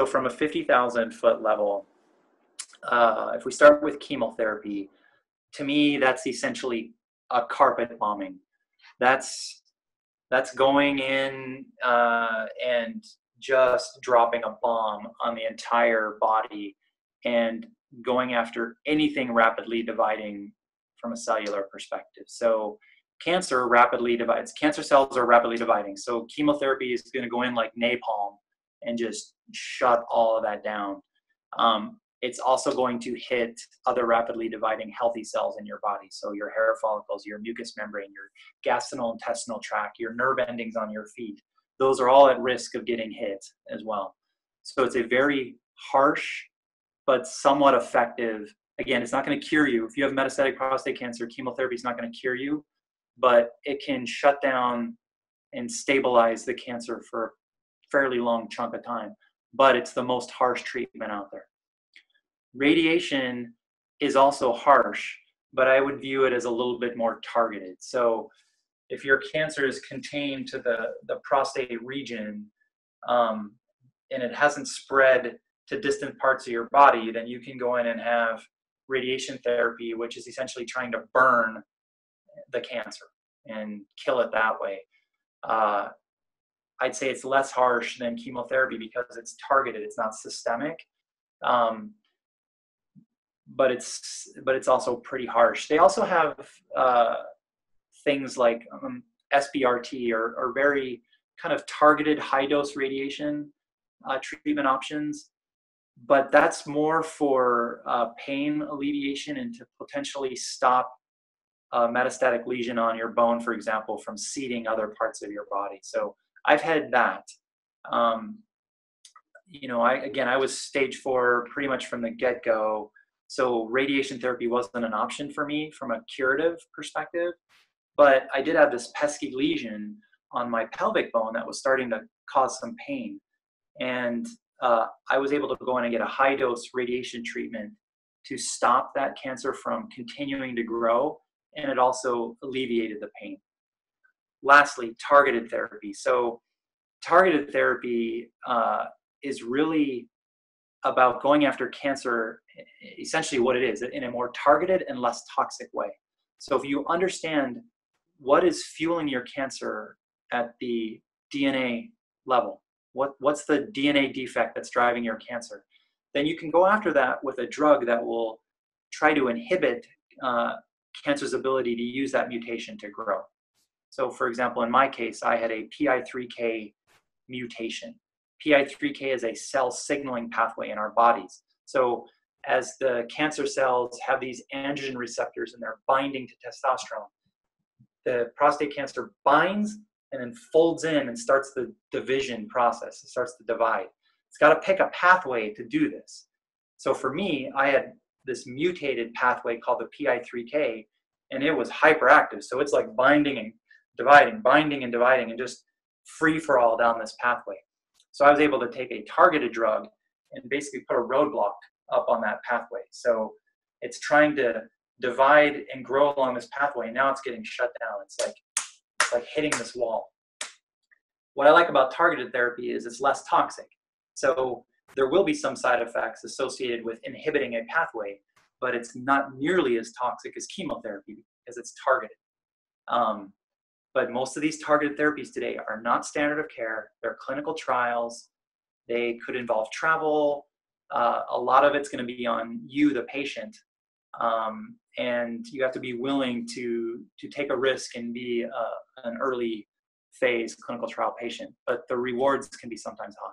So from a 50,000-foot level, if we start with chemotherapy, to me, that's essentially a carpet bombing. That's going in and just dropping a bomb on the entire body and going after anything rapidly dividing from a cellular perspective. So cancer rapidly divides. Cancer cells are rapidly dividing. So chemotherapy is going to go in like napalm and just shut all of that down. It's also going to hit other rapidly dividing healthy cells in your body. So your hair follicles, your mucous membrane, your gastrointestinal tract, your nerve endings on your feet. Those are all at risk of getting hit as well. So it's a very harsh, but somewhat effective. Again, it's not going to cure you. If you have metastatic prostate cancer, chemotherapy is not going to cure you, but it can shut down and stabilize the cancer for a fairly long chunk of time. But it's the most harsh treatment out there. Radiation is also harsh, but I would view it as a little bit more targeted. So if your cancer is contained to the prostate region and it hasn't spread to distant parts of your body, then you can go in and have radiation therapy, which is essentially trying to burn the cancer and kill it that way. I'd say it's less harsh than chemotherapy because it's targeted, it's not systemic. But it's also pretty harsh. They also have things like SBRT or very kind of targeted high dose radiation treatment options, but that's more for pain alleviation and to potentially stop a metastatic lesion on your bone, for example, from seeding other parts of your body. So I've had that. I was stage 4 pretty much from the get-go. So radiation therapy wasn't an option for me from a curative perspective, but I did have this pesky lesion on my pelvic bone that was starting to cause some pain. And I was able to go in and get a high dose radiation treatment to stop that cancer from continuing to grow. And it also alleviated the pain. Lastly, targeted therapy. So targeted therapy is really about going after cancer, essentially what it is, in a more targeted and less toxic way. So if you understand what is fueling your cancer at the DNA level, what's the DNA defect that's driving your cancer, then you can go after that with a drug that will try to inhibit cancer's ability to use that mutation to grow. So for example, in my case, I had a PI3K mutation. PI3K is a cell signaling pathway in our bodies. So as the cancer cells have these androgen receptors and they're binding to testosterone, the prostate cancer binds and then folds in and starts the division process. It starts to divide. It's got to pick a pathway to do this. So for me, I had this mutated pathway called the PI3K, and it was hyperactive. So it's like binding and dividing, binding and dividing, and just free for all down this pathway. So I was able to take a targeted drug and basically put a roadblock up on that pathway. So it's trying to divide and grow along this pathway, and now it's getting shut down. It's like hitting this wall. What I like about targeted therapy is it's less toxic. So there will be some side effects associated with inhibiting a pathway, but it's not nearly as toxic as chemotherapy because it's targeted. But most of these targeted therapies today are not standard of care. They're clinical trials. They could involve travel. A lot of it's going to be on you, the patient. And you have to be willing to take a risk and be an early phase clinical trial patient. But the rewards can be sometimes high.